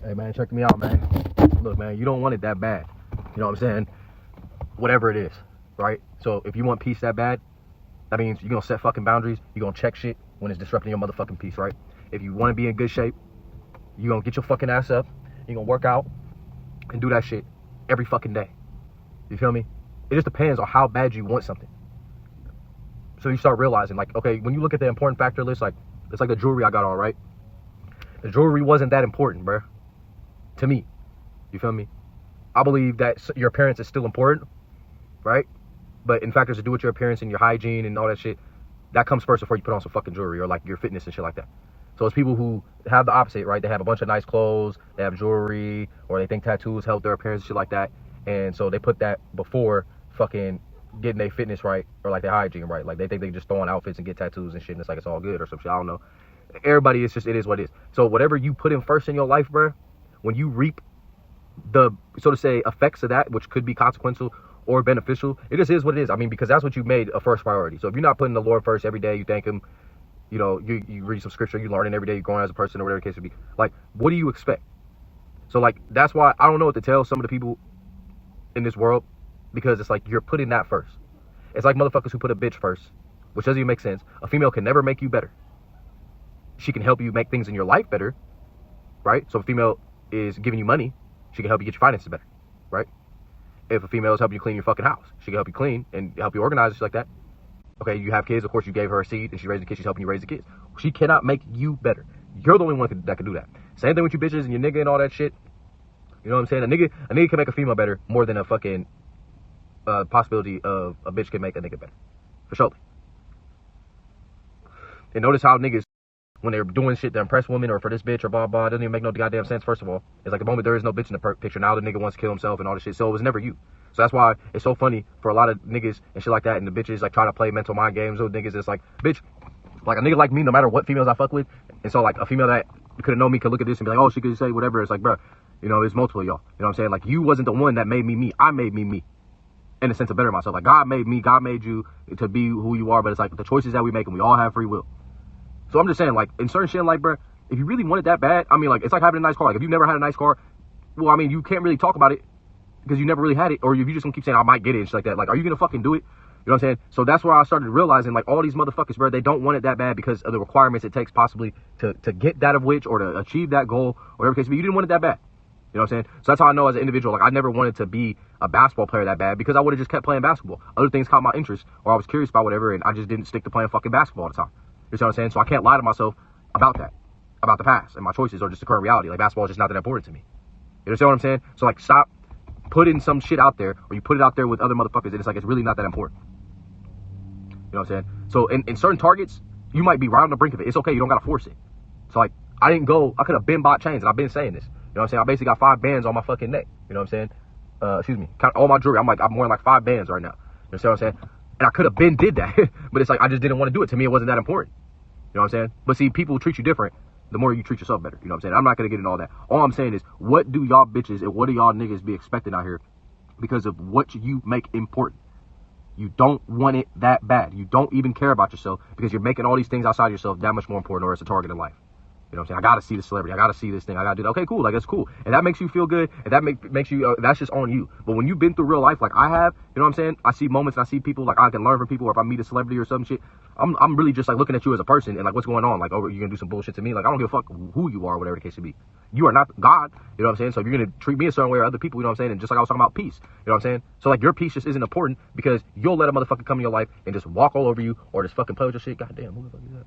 Hey, man, check me out, man. Look, man, you don't want it that bad. You know what I'm saying? Whatever it is, right? So if you want peace that bad, that means you're going to set fucking boundaries. You're going to check shit when it's disrupting your motherfucking peace, right? If you want to be in good shape, you're going to get your fucking ass up. You're going to work out and do that shit every fucking day. You feel me? It just depends on how bad you want something. So you start realizing, like, okay, when you look at the important factor list, like, it's like the jewelry I got on, right? The jewelry wasn't that important, bruh. To me. You feel me? I believe that your appearance is still important, right? But in factors to do with your appearance and your hygiene and all that shit, that comes first before you put on some fucking jewelry or like your fitness and shit like that. So it's people who have the opposite, right? They have a bunch of nice clothes, they have jewelry, or they think tattoos help their appearance and shit like that. And so they put that before fucking getting their fitness right or like their hygiene right. Like they think they just throw on outfits and get tattoos and shit and it's like it's all good or some shit. I don't know. Everybody, it's just, it is what it is. So whatever you put in first in your life, bro, when you reap the, so to say, effects of that, which could be consequential or beneficial, it just is what it is. I mean, because that's what you made a first priority. So if you're not putting the Lord first every day, you thank him, you know, you read some scripture, you learning every day, you're growing as a person or whatever the case would be. Like, what do you expect? So like, that's why I don't know what to tell some of the people in this world, because it's like, you're putting that first. It's like motherfuckers who put a bitch first, which doesn't even make sense. A female can never make you better. She can help you make things in your life better, right? So if a female is giving you money, she can help you get your finances better, right? If a female is helping you clean your fucking house, she can help you clean and help you organize and shit like that. Okay, you have kids, of course you gave her a seed and she raised the kids, she's helping you raise the kids. She cannot make you better. You're the only one that can do that. Same thing with you bitches and your nigga and all that shit. You know what I'm saying? A nigga can make a female better more than a fucking possibility of a bitch can make a nigga better. For sure. And notice how niggas, when they're doing shit to impress women or for this bitch or blah, blah, it doesn't even make no goddamn sense, first of all. It's like the moment there is no bitch in the picture, now the nigga wants to kill himself and all this shit. So it was never you. So that's why it's so funny for a lot of niggas and shit like that, and the bitches like try to play mental mind games with niggas. It's like, bitch, like a nigga like me, no matter what females I fuck with, and so like a female that could have known me could look at this and be like, oh, she could say whatever. It's like, bro, you know, there's multiple of y'all. You know what I'm saying? Like, you wasn't the one that made me me. I made me me. In the sense of better myself. Like, God made me, God made you to be who you are, but it's like the choices that we make and we all have free will. So I'm just saying, like, in certain shit, like, bro, if you really want it that bad, I mean, like, it's like having a nice car. Like, if you've never had a nice car, well, I mean, you can't really talk about it because you never really had it. Or if you just gonna keep saying, I might get it and shit like that, like, are you gonna fucking do it? You know what I'm saying? So that's where I started realizing, like, all these motherfuckers, bro, they don't want it that bad because of the requirements it takes possibly to get that of which or to achieve that goal or whatever case, but you didn't want it that bad. You know what I'm saying? So that's how I know as an individual, like, I never wanted to be a basketball player that bad because I would have just kept playing basketball. Other things caught my interest or I was curious about whatever and I just didn't stick to playing fucking basketball all the time. You know what I'm saying? So I can't lie to myself about that, about the past and my choices or just the current reality. Like, basketball is just not that important to me. You understand what I'm saying? So, like, stop putting some shit out there or you put it out there with other motherfuckers and it's like, it's really not that important. You know what I'm saying? So in certain targets, you might be right on the brink of it. It's okay. You don't got to force it. So, like, I could have been bought chains and I've been saying this. You know what I'm saying? I basically got 5 bands on my fucking neck. You know what I'm saying? Excuse me. Count all my jewelry. I'm wearing like 5 bands right now. You know what I'm saying? And I could have been did that. But it's like, I just didn't want to do it. To me, it wasn't that important. You know what I'm saying? But see, people treat you different the more you treat yourself better. You know what I'm saying? I'm not going to get into all that. All I'm saying is, what do y'all bitches and what do y'all niggas be expecting out here because of what you make important? You don't want it that bad. You don't even care about yourself because you're making all these things outside yourself that much more important or it's a target in life. You know what I'm saying? I got to see the celebrity. I got to see this thing. I got to do that. Okay, cool. Like, that's cool. And that makes you feel good. And that makes you, that's just on you. But when you've been through real life like I have, you know what I'm saying? I see moments and I see people, like, I can learn from people, or if I meet a celebrity or some shit, I'm really just like looking at you as a person and like, what's going on? Like, oh, you're going to do some bullshit to me? Like, I don't give a fuck who you are or whatever the case may be. You are not God. You know what I'm saying? So if you're going to treat me a certain way or other people, you know what I'm saying? And just like I was talking about peace, you know what I'm saying? So like, your peace just isn't important because you'll let a motherfucker come in your life and just walk all over you or just fucking play with your shit. God damn, who the fuck is that?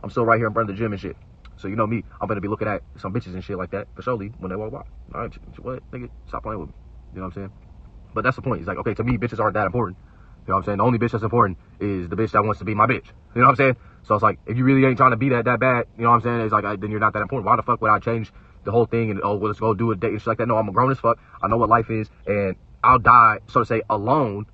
I'm still right here in front of the gym and shit. So you know me, I'm gonna be looking at some bitches and shit like that for surely when they walk by. All right, what, nigga, stop playing with me. You know what I'm saying? But that's the point. It's like, okay, to me, bitches aren't that important. You know what I'm saying? The only bitch that's important is the bitch that wants to be my bitch. You know what I'm saying? So it's like, if you really ain't trying to be that bad, you know what I'm saying? It's like, then you're not that important. Why the fuck would I change the whole thing and, oh, well, let's go do a date and shit like that? No, I'm a grown as fuck. I know what life is, and I'll die, so to say, alone.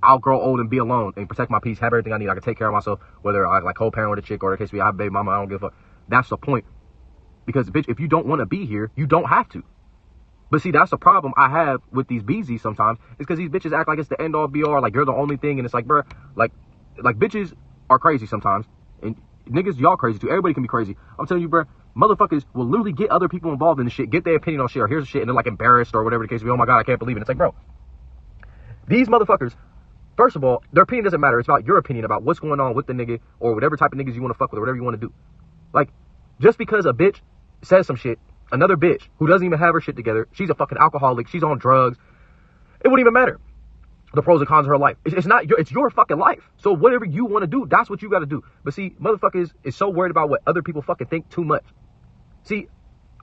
I'll grow old and be alone and protect my peace, have everything I need. I can take care of myself, whether I like co-parent with a chick or in case we have a baby mama, I don't give a fuck. That's the point. Because, bitch, if you don't want to be here, you don't have to. But see, that's the problem I have with these BZs sometimes, is because these bitches act like it's the end all be all, like you're the only thing, and it's like, bruh, like bitches are crazy sometimes, and Niggas, y'all crazy too. Everybody can be crazy. I'm telling you, bro, motherfuckers will literally get other people involved in the shit, get their opinion on shit, or here's the shit, and they're like embarrassed or whatever the case may be. Oh my God, I can't believe it. It's like, bro, these motherfuckers, first of all, their opinion doesn't matter. It's about your opinion about what's going on with the nigga or whatever type of niggas you want to fuck with or whatever you want to do. Like, just because a bitch says some shit, another bitch who doesn't even have her shit together, she's a fucking alcoholic, she's on drugs, it wouldn't even matter. The pros and cons of her life. It's not your, it's your fucking life. So whatever you want to do, that's what you got to do. But see, motherfuckers is so worried about what other people fucking think too much. See,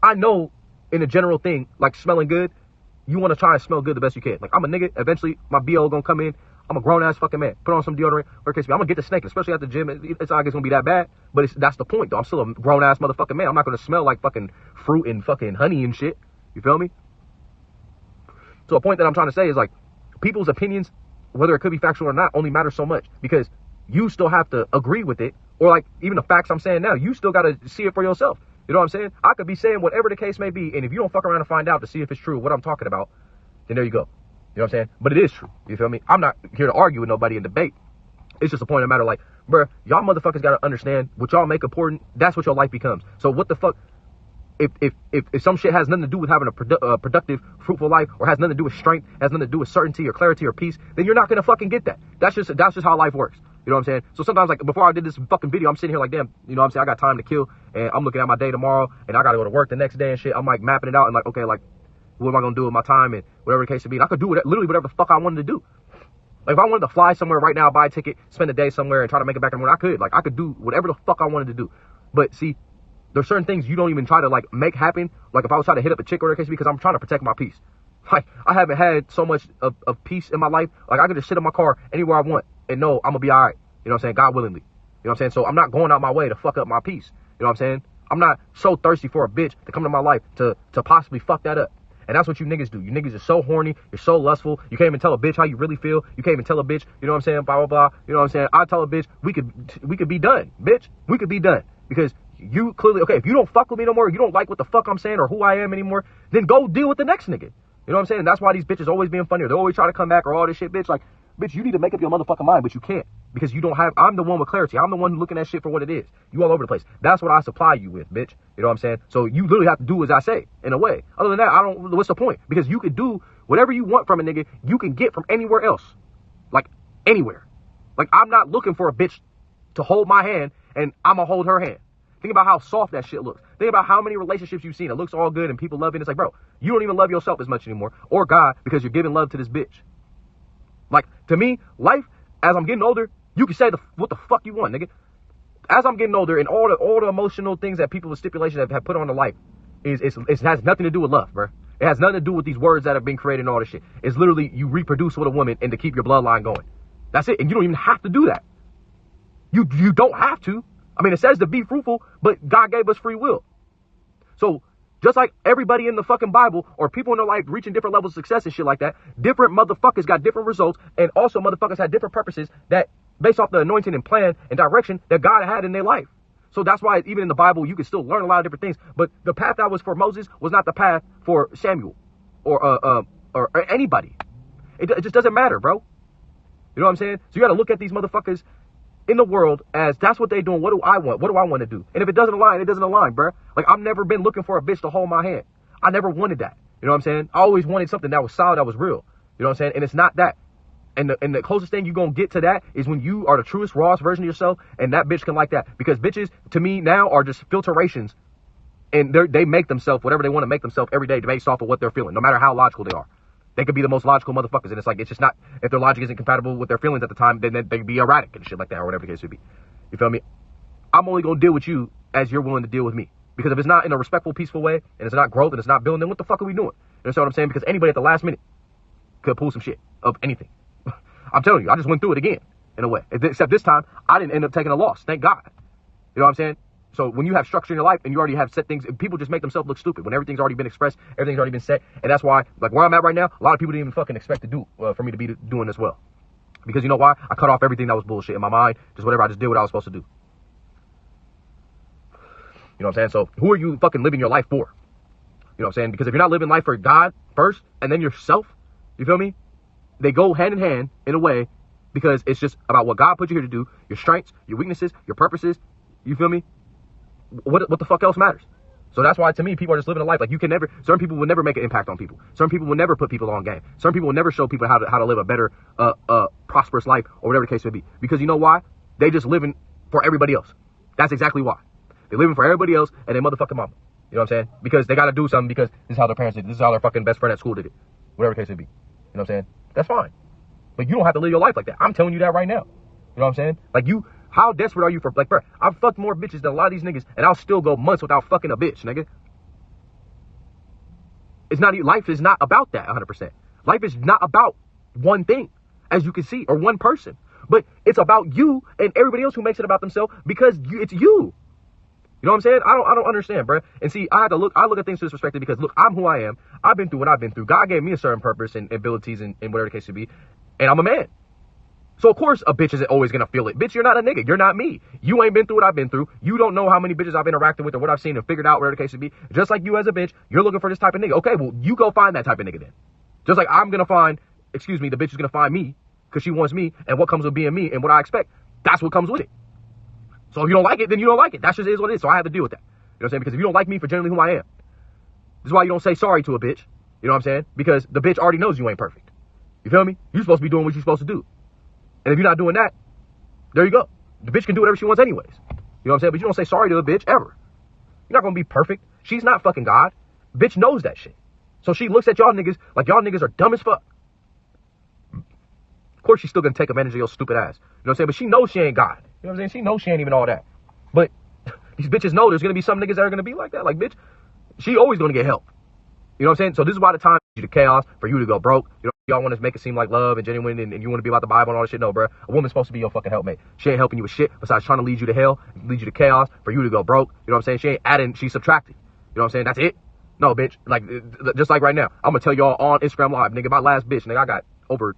I know in a general thing, like smelling good, you want to try and smell good the best you can. Like, I'm a nigga, eventually my BO gonna come in, I'm a grown ass fucking man. Put on some deodorant, or case me, I'm gonna get the snake, especially at the gym. It's not like it's gonna be that bad, but that's the point though. I'm still a grown ass motherfucking man. I'm not gonna smell like fucking fruit and fucking honey and shit. You feel me? So a point that I'm trying to say is like, people's opinions, whether it could be factual or not, only matter so much because you still have to agree with it. Or like even the facts I'm saying now, you still got to see it for yourself. You know what I'm saying? I could be saying whatever the case may be. And if you don't fuck around and find out to see if it's true, what I'm talking about, then there you go. You know what I'm saying? But it is true. You feel me? I'm not here to argue with nobody and debate. It's just a point of matter like, bruh, y'all motherfuckers got to understand what y'all make important. That's what your life becomes. So what the fuck? If some shit has nothing to do with having a productive, fruitful life, or has nothing to do with strength, has nothing to do with certainty or clarity or peace, then you're not gonna fucking get that. That's just how life works. You know what I'm saying? So sometimes, like, before I did this fucking video, I'm sitting here like, damn, you know what I'm saying? I got time to kill, and I'm looking at my day tomorrow, and I gotta go to work the next day and shit. I'm like mapping it out and like, okay, like, what am I gonna do with my time and whatever the case may be? And I could do literally whatever the fuck I wanted to do. Like, if I wanted to fly somewhere right now, buy a ticket, spend a day somewhere, and try to make it back in the morning, I could. Like, I could do whatever the fuck I wanted to do. But see, there's certain things you don't even try to like make happen. Like if I was trying to hit up a chick or a case because I'm trying to protect my peace. Like I haven't had so much of peace in my life. Like I could just sit in my car anywhere I want and know I'm gonna be all right. You know what I'm saying? God willingly. You know what I'm saying? So I'm not going out my way to fuck up my peace. You know what I'm saying? I'm not so thirsty for a bitch to come to my life to possibly fuck that up. And that's what you niggas do. You niggas are so horny. You're so lustful. You can't even tell a bitch how you really feel. You can't even tell a bitch, you know what I'm saying? Blah, blah, blah. You know what I'm saying? I tell a bitch, we could be done, bitch. We could be done. Because you clearly, okay, if you don't fuck with me no more, you don't like what the fuck I'm saying or who I am anymore, then go deal with the next nigga. You know what I'm saying? And that's why these bitches always being funny or they always try to come back or all this shit, bitch. Like, bitch, you need to make up your motherfucking mind, but you can't. Because you don't have, I'm the one with clarity. I'm the one looking at shit for what it is. You all over the place. That's what I supply you with, bitch. You know what I'm saying? So you literally have to do as I say, in a way. Other than that, what's the point? Because you could do whatever you want from a nigga, you can get from anywhere else. Like, anywhere. Like, I'm not looking for a bitch to hold my hand and I'm gonna hold her hand. Think about how soft that shit looks. Think about how many relationships you've seen. It looks all good and people love it. It's like, bro, you don't even love yourself as much anymore or God because you're giving love to this bitch. Like, to me, life, as I'm getting older, you can say what the fuck you want, nigga. As I'm getting older and all the emotional things that people with stipulations have put on to life, it has nothing to do with love, bro. It has nothing to do with these words that have been created and all this shit. It's literally you reproduce with a woman and to keep your bloodline going. That's it. And you don't even have to do that. You don't have to. I mean, it says to be fruitful, but God gave us free will. So just like everybody in the fucking Bible or people in their life reaching different levels of success and shit like that, different motherfuckers got different results. And also motherfuckers had different purposes that based off the anointing and plan and direction that God had in their life. So that's why even in the Bible, you can still learn a lot of different things. But the path that was for Moses was not the path for Samuel or anybody. It just doesn't matter, bro. You know what I'm saying? So you got to look at these motherfuckers in the world as that's what they doing. What do I want? What do I want to do? And if it doesn't align, it doesn't align, bro. Like I've never been looking for a bitch to hold my hand. I never wanted that. You know what I'm saying? I always wanted something that was solid, that was real. You know what I'm saying? And it's not that. And the closest thing you're going to get to that is when you are the truest, rawest version of yourself, and that bitch can like that. Because bitches, to me, now are just filtrations, and they make themselves whatever they want to make themselves every day based off of what they're feeling, no matter how logical they are. They could be the most logical motherfuckers, and it's like, it's just not, if their logic isn't compatible with their feelings at the time, then they be erratic and shit like that, or whatever the case would be. You feel me? I'm only going to deal with you as you're willing to deal with me. Because if it's not in a respectful, peaceful way, and it's not growth, and it's not building, then what the fuck are we doing? You understand what I'm saying? Because anybody at the last minute could pull some shit of anything. I'm telling you, I just went through it again, in a way. Except this time, I didn't end up taking a loss. Thank God. You know what I'm saying? So when you have structure in your life and you already have set things, people just make themselves look stupid when everything's already been expressed, everything's already been set. And that's why, like where I'm at right now, a lot of people didn't even fucking expect to do, for me to be doing this well. Because you know why? I cut off everything that was bullshit in my mind. Just whatever, I just did what I was supposed to do. You know what I'm saying? So who are you fucking living your life for? You know what I'm saying? Because if you're not living life for God first and then yourself, you feel me? They go hand in hand in a way because it's just about what God put you here to do, your strengths, your weaknesses, your purposes, You feel me? What the fuck else matters? So that's why, to me, people are just living a life. Like, you can never, certain people will never make an impact on people. Certain people will never put people on game. Certain people will never show people how to live a better, prosperous life, or whatever the case may be. Because you know why? They just living for everybody else. That's exactly why. They're living for everybody else and their motherfucking mama. You know what I'm saying? Because they got to do something because this is how their parents did it. This is how their fucking best friend at school did it. Whatever the case may be. You know what I'm saying? That's fine. But you don't have to live your life like that. I'm telling you that right now. You know what I'm saying? Like, how desperate are you for, like, bro, I've fucked more bitches than a lot of these niggas, and I'll still go months without fucking a bitch, nigga. Life is not about that 100%. Life is not about one thing, as you can see, or one person. But it's about you and everybody else who makes it about themselves because it's you. You know what I'm saying? I don't understand, bro. And see, I look at things to this perspective because, look, I'm who I am. I've been through what I've been through. God gave me a certain purpose and abilities and whatever the case should be. And I'm a man. So, of course, a bitch isn't always going to feel it. Bitch, you're not a nigga. You're not me. You ain't been through what I've been through. You don't know how many bitches I've interacted with or what I've seen and figured out, whatever the case should be. Just like you as a bitch, you're looking for this type of nigga. Okay, well, you go find that type of nigga then. Just like I'm going to find, the bitch is going to find me because she wants me, and what comes with being me and what I expect, that's what comes with it. So if you don't like it, then you don't like it. That just is what it is. So I have to deal with that. You know what I'm saying? Because if you don't like me for generally who I am, this is why you don't say sorry to a bitch. You know what I'm saying? Because the bitch already knows you ain't perfect. You feel me? You're supposed to be doing what you're supposed to do. And if you're not doing that, there you go. The bitch can do whatever she wants anyways. You know what I'm saying? But you don't say sorry to a bitch ever. You're not going to be perfect. She's not fucking God. Bitch knows that shit. So she looks at y'all niggas like y'all niggas are dumb as fuck. Of course she's still going to take advantage of your stupid ass. You know what I'm saying? But she knows she ain't God. You know what I'm saying? She knows she ain't even all that. But these bitches know there's going to be some niggas that are going to be like that. Like, bitch, she always going to get help. You know what I'm saying? So this is why the time you to chaos, for you to go broke. You know, y'all want to make it seem like love and genuine and you want to be about the Bible and all that shit. No, bro. A woman's supposed to be your fucking helpmate. She ain't helping you with shit besides trying to lead you to hell, lead you to chaos, for you to go broke. You know what I'm saying? She ain't adding, she's subtracting. You know what I'm saying? That's it. No, bitch. Like, just like right now, I'm going to tell y'all on Instagram Live, nigga, my last bitch, nigga, I got over,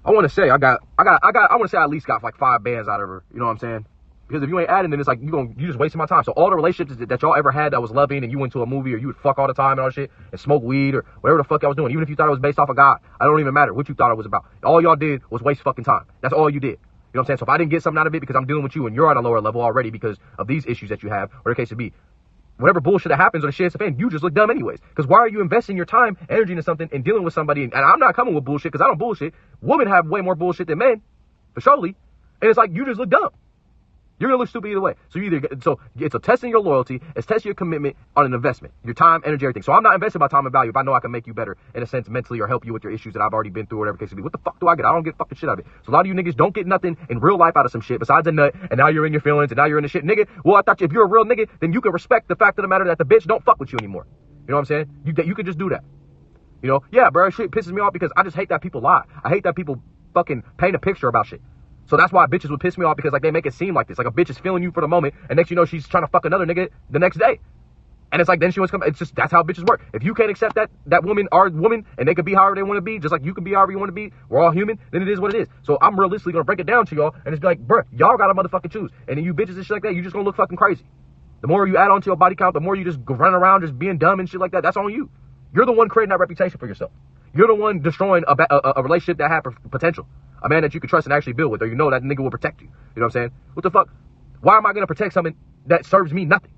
I want to say I at least got like 5 bands out of her. You know what I'm saying? Because if you ain't adding, then it's like you just wasting my time. So all the relationships that y'all ever had that was loving and you went to a movie or you would fuck all the time and all that shit and smoke weed or whatever the fuck I was doing, even if you thought it was based off of God, I don't even matter what you thought it was about. All y'all did was waste fucking time. That's all you did. You know what I'm saying? So if I didn't get something out of it because I'm dealing with you and you're on a lower level already because of these issues that you have, or the case to be, whatever bullshit that happens or the shit hits the fan, you just look dumb anyways. Because why are you investing your time, energy into something and dealing with somebody? And I'm not coming with bullshit because I don't bullshit. Women have way more bullshit than men, for surely. And it's like, you just look dumb. You're going to look stupid either way. So it's a testing your loyalty. It's testing your commitment on an investment. Your time, energy, everything. So I'm not investing my time and value if I know I can make you better in a sense mentally or help you with your issues that I've already been through or whatever the case may be. What the fuck do I get? I don't get fucking shit out of it. So a lot of you niggas don't get nothing in real life out of some shit besides a nut. And now you're in your feelings and now you're in the shit. Nigga, well, I thought if you're a real nigga, then you can respect the fact of the matter that the bitch don't fuck with you anymore. You know what I'm saying? You could just do that. You know? Yeah, bro, shit pisses me off because I just hate that people lie. I hate that people fucking paint a picture about shit. So that's why bitches would piss me off because like they make it seem like this. Like a bitch is feeling you for the moment and next you know she's trying to fuck another nigga the next day. And it's like then she wants to come. It's just that's how bitches work. If you can't accept that women are women and they can be however they want to be, just like you can be however you want to be, we're all human, then it is what it is. So I'm realistically gonna break it down to y'all and it's be like, bruh, y'all gotta motherfucking choose. And then you bitches and shit like that, you just gonna look fucking crazy. The more you add on to your body count, the more you just run around just being dumb and shit like that, that's on you. You're the one creating that reputation for yourself. You're the one destroying a relationship that had potential. A man that you can trust and actually build with, or you know that nigga will protect you. You know what I'm saying? What the fuck? Why am I going to protect something that serves me nothing?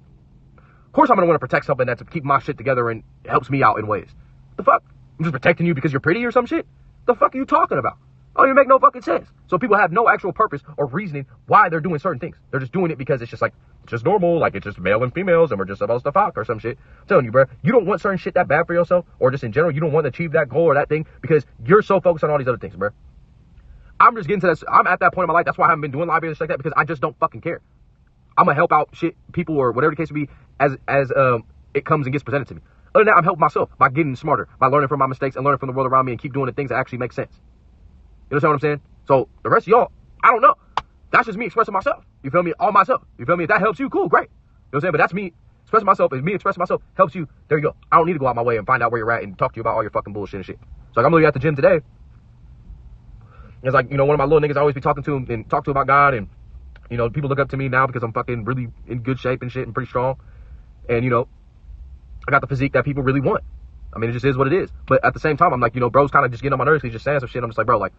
Of course I'm going to want to protect something that's to keep my shit together and helps me out in ways. What the fuck? I'm just protecting you because you're pretty or some shit? The fuck are you talking about? Oh, you make no fucking sense. So people have no actual purpose or reasoning why they're doing certain things. They're just doing it because it's just like, it's just normal, like it's just male and females and we're just supposed to fuck or some shit. I'm telling you, bro, you don't want certain shit that bad for yourself or just in general, you don't want to achieve that goal or that thing because you're so focused on all these other things, bro. I'm just getting to this. I'm at that point in my life. That's why I haven't been doing live videos like that because I just don't fucking care. I'm gonna help out shit, people or whatever the case may be as it comes and gets presented to me. Other than that, I'm helping myself by getting smarter, by learning from my mistakes and learning from the world around me and keep doing the things that actually make sense. You understand what I'm saying? So the rest of y'all, I don't know. That's just me expressing myself. You feel me? All myself. You feel me? If that helps you, cool, great. You know what I'm saying? But that's me expressing myself. If me expressing myself helps you, there you go. I don't need to go out my way and find out where you're at and talk to you about all your fucking bullshit and shit. So like, I'm literally at the gym today. It's like, you know, one of my little niggas I always be talking to him and talk to about God. And, you know, people look up to me now because I'm fucking really in good shape and shit and pretty strong. And, you know, I got the physique that people really want. I mean, it just is what it is. But at the same time, I'm like, you know, bro's kind of just getting on my nerves. He's just saying some shit. I'm just like, bro, like,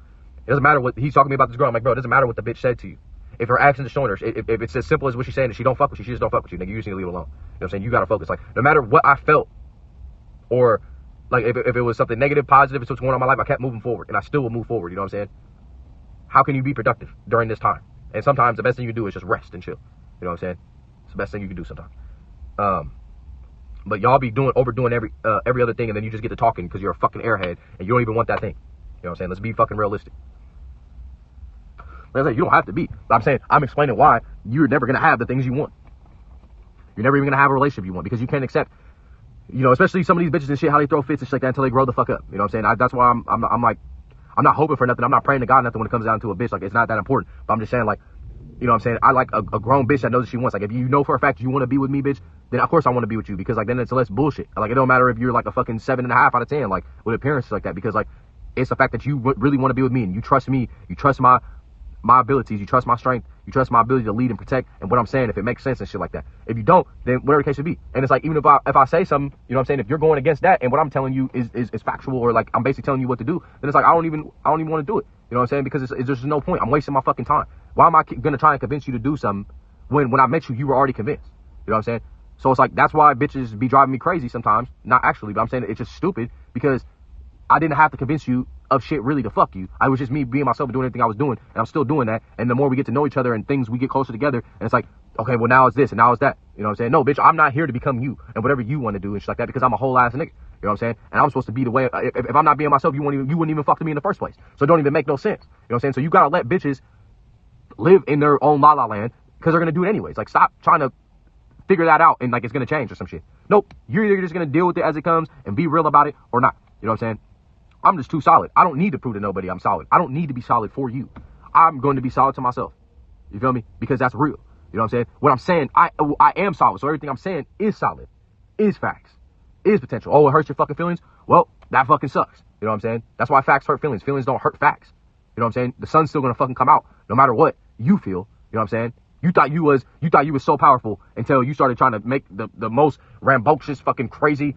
it doesn't matter what he's talking to me about this girl. I'm like, bro, it doesn't matter what the bitch said to you. If her actions are showing her, if it's as simple as what she's saying, that she don't fuck with you, she just don't fuck with you, nigga. You just need to leave it alone. You know what I'm saying? You gotta focus. Like, no matter what I felt, or like if it was something negative, positive, it's what's going on in my life, I kept moving forward, and I still will move forward. You know what I'm saying? How can you be productive during this time? And sometimes the best thing you can do is just rest and chill. You know what I'm saying? It's the best thing you can do sometimes. But y'all be overdoing every other thing, and then you just get to talking because you're a fucking airhead and you don't even want that thing. You know what I'm saying? Let's be fucking realistic. Like I say, you don't have to be. But I'm saying, I'm explaining why you're never gonna have the things you want. You're never even gonna have a relationship you want because you can't accept, you know, especially some of these bitches and shit, how they throw fits and shit like that until they grow the fuck up. You know what I'm saying? That's why I'm like, I'm not hoping for nothing. I'm not praying to God nothing when it comes down to a bitch. Like, it's not that important. But I'm just saying, like, you know what I'm saying? I like a grown bitch that knows what she wants. Like, if you know for a fact you want to be with me, bitch, then of course I want to be with you, because like then it's less bullshit. Like, it don't matter if you're like a fucking 7.5 out of 10, like with appearances like that, because like it's the fact that you really want to be with me and you trust me, you trust my abilities, you trust my strength, you trust my ability to lead and protect and what I'm saying, if it makes sense and shit like that. If you don't, then whatever the case would be. And it's like, even if I say something, you know what I'm saying, if you're going against that and what I'm telling you is factual, or like I'm basically telling you what to do, then it's like I don't even want to do it. You know what I'm saying? Because it's just no point. I'm wasting my fucking time. Why am I gonna try and convince you to do something when I met you, you were already convinced? You know what I'm saying? So it's like, that's why bitches be driving me crazy sometimes. Not actually, but I'm saying it's just stupid, because I didn't have to convince you of shit really to fuck you. I was just me being myself and doing everything I was doing, and I'm still doing that. And the more we get to know each other and things, we get closer together, and it's like, okay, well now it's this and now it's that. You know what I'm saying? No, bitch, I'm not here to become you and whatever you want to do and shit like that, because I'm a whole ass nigga. You know what I'm saying? And I'm supposed to be the way, if I'm not being myself, you wouldn't even fuck to me in the first place. So it don't even make no sense. You know what I'm saying? So you gotta let bitches live in their own la la land, because they're gonna do it anyways. Like, stop trying to figure that out and like it's gonna change or some shit. Nope. You're either just gonna deal with it as it comes and be real about it or not. You know what I'm saying? I'm just too solid. I don't need to prove to nobody I'm solid. I don't need to be solid for you. I'm going to be solid to myself. You feel me? Because that's real. You know what I'm saying? What I'm saying, I am solid. So everything I'm saying is solid, is facts, is potential. Oh, it hurts your fucking feelings? Well, that fucking sucks. You know what I'm saying? That's why facts hurt feelings. Feelings don't hurt facts. You know what I'm saying? The sun's still gonna fucking come out no matter what you feel. You know what I'm saying? You thought you was so powerful until you started trying to make the most rambunctious fucking crazy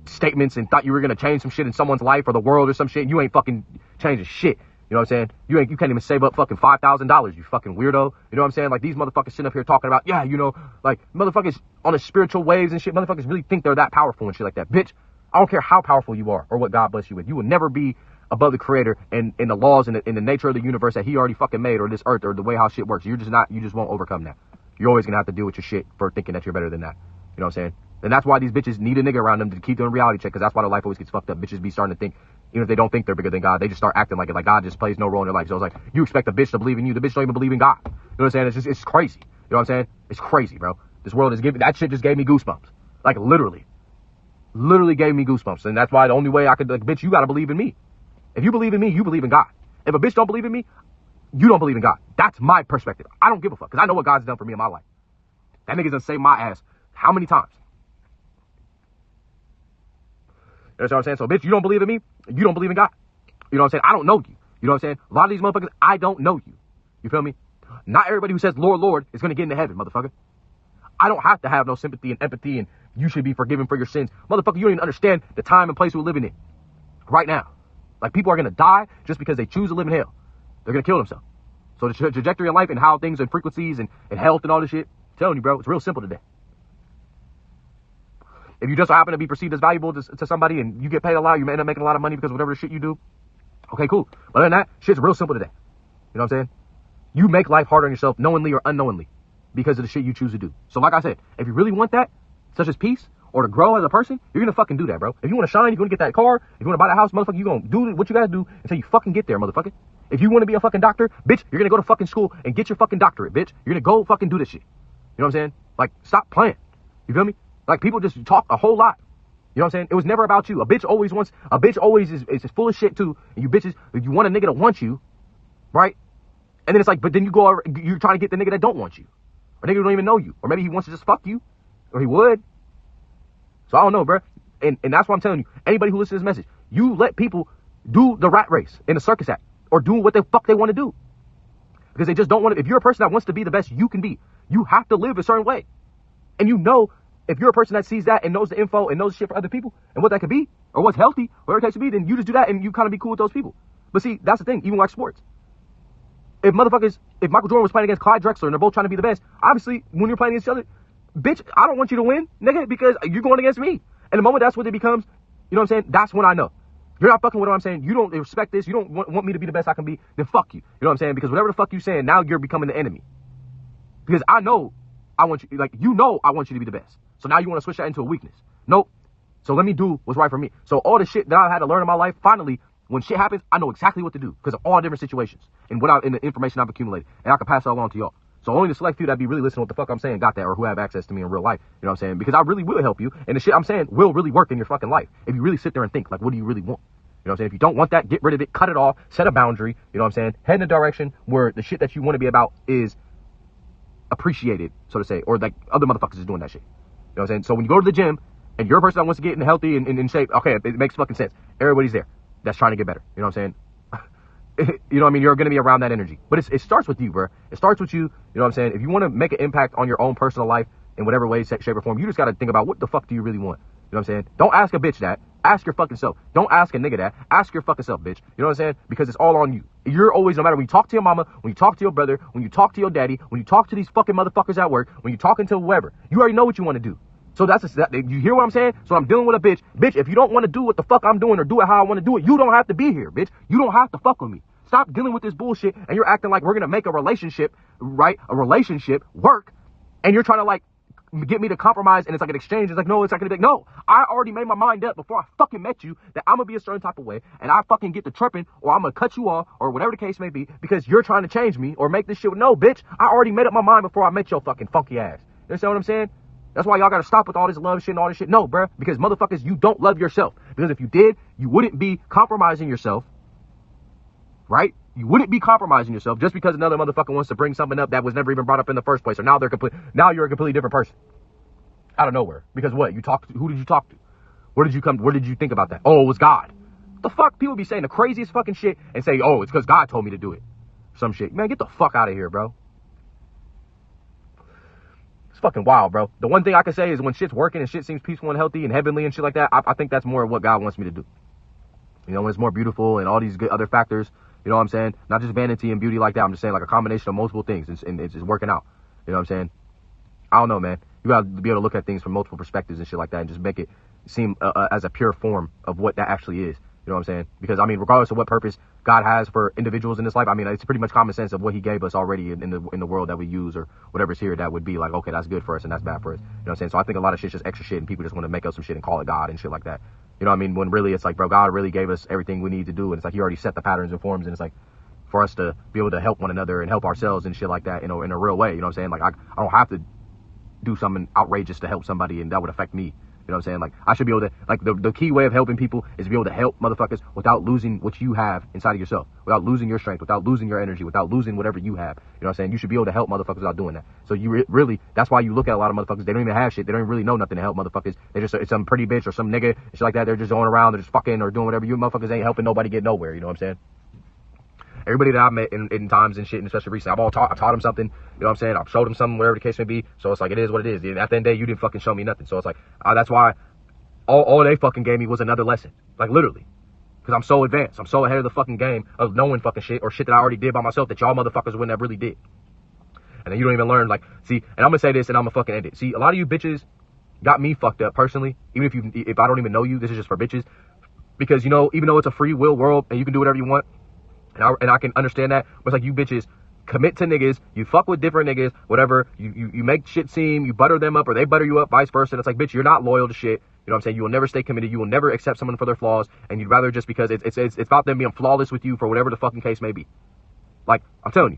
statements and thought you were gonna change some shit in someone's life or the world or some shit. You ain't fucking changing shit. You know what I'm saying? You can't even save up fucking $5,000, you fucking weirdo. You know what I'm saying? Like, these motherfuckers sitting up here talking about, yeah, you know, like, motherfuckers on the spiritual waves and shit, motherfuckers really think they're that powerful and shit like that. Bitch, I don't care how powerful you are or what God bless you with. You will never be above the creator and in the laws and in the nature of the universe that he already fucking made, or this earth, or the way how shit works. You just won't overcome that. You're always gonna have to deal with your shit for thinking that you're better than that. You know what I'm saying? And that's why these bitches need a nigga around them to keep doing reality check, because that's why their life always gets fucked up. Bitches be starting to think, even if they don't think they're bigger than God, they just start acting like it, like God just plays no role in their life. So it's like, you expect a bitch to believe in you, the bitch don't even believe in God. You know what I'm saying? It's crazy. You know what I'm saying? It's crazy, bro. This world is giving, that shit just gave me goosebumps. Like, literally gave me goosebumps. And that's why the only way I could, like, bitch, you gotta believe in me. If you believe in me, you believe in God. If a bitch don't believe in me, you don't believe in God. That's my perspective. I don't give a fuck, because I know what God's done for me in my life. That nigga's gonna save my ass how many times? You know what I'm saying? So, bitch, you don't believe in me, you don't believe in God. You know what I'm saying? I don't know you. You know what I'm saying? A lot of these motherfuckers, I don't know you. You feel me? Not everybody who says, Lord, Lord, is going to get into heaven, motherfucker. I don't have to have no sympathy and empathy and you should be forgiven for your sins. Motherfucker, you don't even understand the time and place we're living in right now. Like, people are going to die just because they choose to live in hell. They're going to kill themselves. So the trajectory of life and how things and frequencies and health and all this shit, I'm telling you, bro, it's real simple today. If you just happen to be perceived as valuable to somebody and you get paid a lot, you may end up making a lot of money because of whatever the shit you do. Okay, cool. But other than that, shit's real simple today. You know what I'm saying? You make life harder on yourself knowingly or unknowingly because of the shit you choose to do. So like I said, if you really want that, such as peace or to grow as a person, you're going to fucking do that, bro. If you want to shine, you're going to get that car. If you want to buy that house, motherfucker, you're going to do what you got to do until you fucking get there, motherfucker. If you want to be a fucking doctor, bitch, you're going to go to fucking school and get your fucking doctorate, bitch. You're going to go fucking do this shit. You know what I'm saying? Like, stop playing. You feel me? Like, people just talk a whole lot. You know what I'm saying? It was never about you. A bitch always is full of shit too. And you bitches, you want a nigga to want you, right? And then it's like, but then you're trying to get the nigga that don't want you. Or nigga who don't even know you. Or maybe he wants to just fuck you. Or he would. So I don't know, bro. And that's what I'm telling you. Anybody who listens to this message, you let people do the rat race in the circus act. Or do what the fuck they want to do. Because they just don't want to. If you're a person that wants to be the best you can be, you have to live a certain way. And you know, if you're a person that sees that and knows the info and knows shit for other people and what that could be or what's healthy, whatever it takes to be, then you just do that and you kind of be cool with those people. But see, that's the thing. Even like sports, if Michael Jordan was playing against Clyde Drexler and they're both trying to be the best, obviously when you're playing against each other, bitch, I don't want you to win, nigga, because you're going against me. And the moment that's what it becomes, you know what I'm saying? That's when I know. You're not fucking with what I'm saying. You don't respect this. You don't want me to be the best I can be. Then fuck you. You know what I'm saying? Because whatever the fuck you saying, now you're becoming the enemy. Because I know I want you, like, you know I want you to be the best. So now you want to switch that into a weakness. Nope. So let me do what's right for me. So all the shit that I had to learn in my life, finally, when shit happens, I know exactly what to do because of all different situations and in the information I've accumulated. And I can pass it along to y'all. So only the select few that be really listening to what the fuck I'm saying got that, or who have access to me in real life. You know what I'm saying? Because I really will help you. And the shit I'm saying will really work in your fucking life. If you really sit there and think, like, what do you really want? You know what I'm saying? If you don't want that, get rid of it, cut it off, set a boundary. You know what I'm saying? Head in a direction where the shit that you want to be about is appreciated, so to say, or like other motherfuckers is doing that shit. You know what I'm saying? So when you go to the gym and you're a person that wants to get in healthy and in shape, okay, it makes fucking sense. Everybody's there that's trying to get better. You know what I'm saying? You know what I mean? You're going to be around that energy. But it starts with you, bro. It starts with you. You know what I'm saying? If you want to make an impact on your own personal life in whatever way, shape, or form, you just got to think about what the fuck do you really want? You know what I'm saying? Don't ask a bitch that. Ask your fucking self. Don't ask a nigga that. Ask your fucking self, bitch. You know what I'm saying? Because it's all on you. You're always, no matter when you talk to your mama, when you talk to your brother, when you talk to your daddy, when you talk to these fucking motherfuckers at work, when you're talking to whoever, you already know what you want to do. So you hear what I'm saying? So I'm dealing with a bitch. Bitch, if you don't want to do what the fuck I'm doing or do it how I want to do it, you don't have to be here, bitch. You don't have to fuck with me. Stop dealing with this bullshit and you're acting like we're going to make a relationship, right? A relationship work. And you're trying to like get me to compromise and it's like an exchange. It's like, no, it's not going to be. No, I already made my mind up before I fucking met you that I'm going to be a certain type of way and I fucking get to tripping or I'm going to cut you off or whatever the case may be because you're trying to change me or make this shit. No, bitch, I already made up my mind before I met your fucking funky ass. You understand what I'm saying? That's why y'all got to stop with all this love shit and all this shit. No, bruh, because motherfuckers, you don't love yourself. Because if you did, you wouldn't be compromising yourself, right? You wouldn't be compromising yourself just because another motherfucker wants to bring something up that was never even brought up in the first place. Or now you're a completely different person. Out of nowhere. Because what? Who did you talk to? Where did you think about that? Oh, it was God. What the fuck? People be saying the craziest fucking shit and say, oh, it's because God told me to do it. Some shit. Man, get the fuck out of here, bro. It's fucking wild, bro. The one thing I can say is when shit's working and shit seems peaceful and healthy and heavenly and shit like that, I think that's more of what God wants me to do. You know, when it's more beautiful and all these good other factors, you know what I'm saying? Not just vanity and beauty like that. I'm just saying like a combination of multiple things and it's just working out. You know what I'm saying? I don't know, man. You gotta be able to look at things from multiple perspectives and shit like that and just make it seem as a pure form of what that actually is. You know what I'm saying? Because, I mean, regardless of what purpose God has for individuals in this life, I mean, it's pretty much common sense of what he gave us already in the world that we use or whatever's here that would be like, okay, that's good for us and that's bad for us. You know what I'm saying? So I think a lot of shit's just extra shit and people just want to make up some shit and call it God and shit like that. You know what I mean? When really it's like, bro, God really gave us everything we need to do. And it's like he already set the patterns and forms and it's like for us to be able to help one another and help ourselves and shit like that, you know, in a real way. You know what I'm saying? Like, I don't have to do something outrageous to help somebody and that would affect me. You know what I'm saying? Like, I should be able to, like, the key way of helping people is to be able to help motherfuckers without losing what you have inside of yourself, without losing your strength, without losing your energy, without losing whatever you have. You know what I'm saying? You should be able to help motherfuckers without doing that. So you really, that's why you look at a lot of motherfuckers, they don't even have shit. They don't even really know nothing to help motherfuckers. They just, it's some pretty bitch or some nigga and shit like that. They're just going around, they're just fucking or doing whatever. You motherfuckers ain't helping nobody get nowhere. You know what I'm saying? Everybody that I've met in times and shit, and especially recently, I've taught them something, you know what I'm saying? I've showed them something, whatever the case may be. So it's like, it is what it is. At the end of the day, you didn't fucking show me nothing. So it's like, that's why all they fucking gave me was another lesson. Like, literally. Because I'm so advanced. I'm so ahead of the fucking game of knowing fucking shit or shit that I already did by myself that y'all motherfuckers wouldn't have really did. And then you don't even learn, like, see, and I'm gonna say this and I'm gonna fucking end it. See, a lot of you bitches got me fucked up personally. Even if I don't even know you, this is just for bitches. Because, you know, even though it's a free will world and you can do whatever you want, and I can understand that, but it's like you bitches commit to niggas, you fuck with different niggas, whatever, you make shit seem, you butter them up or they butter you up, vice versa. And it's like, bitch, you're not loyal to shit. You know what I'm saying? You will never stay committed. You will never accept someone for their flaws. And you'd rather just because it's about them being flawless with you for whatever the fucking case may be. Like, I'm telling you,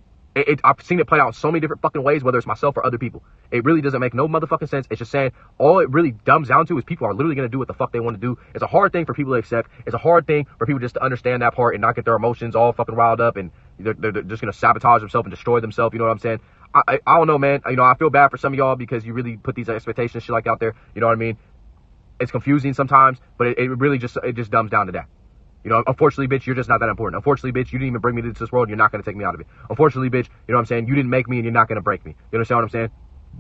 I've seen it play out in so many different fucking ways, whether it's myself or other people. It really doesn't make no motherfucking sense. It's just saying all it really dumbs down to is people are literally going to do what the fuck they want to do. It's a hard thing for people to accept. It's a hard thing for people just to understand that part and not get their emotions all fucking riled up and they're just going to sabotage themselves and destroy themselves. You know what I'm saying? I don't know, man. You know, I feel bad for some of y'all because you really put these expectations shit like out there. You know what I mean? It's confusing sometimes, but it really just dumbs down to that. You know, unfortunately, bitch, you're just not that important. Unfortunately, bitch, you didn't even bring me to this world. You're not going to take me out of it. Unfortunately, bitch, you know what I'm saying? You didn't make me and you're not going to break me. You understand what I'm saying?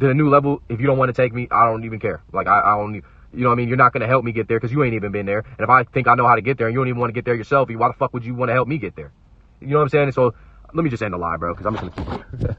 To a new level, if you don't want to take me, I don't even care. Like, I don't, you know what I mean? You're not going to help me get there because you ain't even been there. And if I think I know how to get there and you don't even want to get there yourself, why the fuck would you want to help me get there? You know what I'm saying? And so Let me just end the lie, bro, because I'm just gonna keep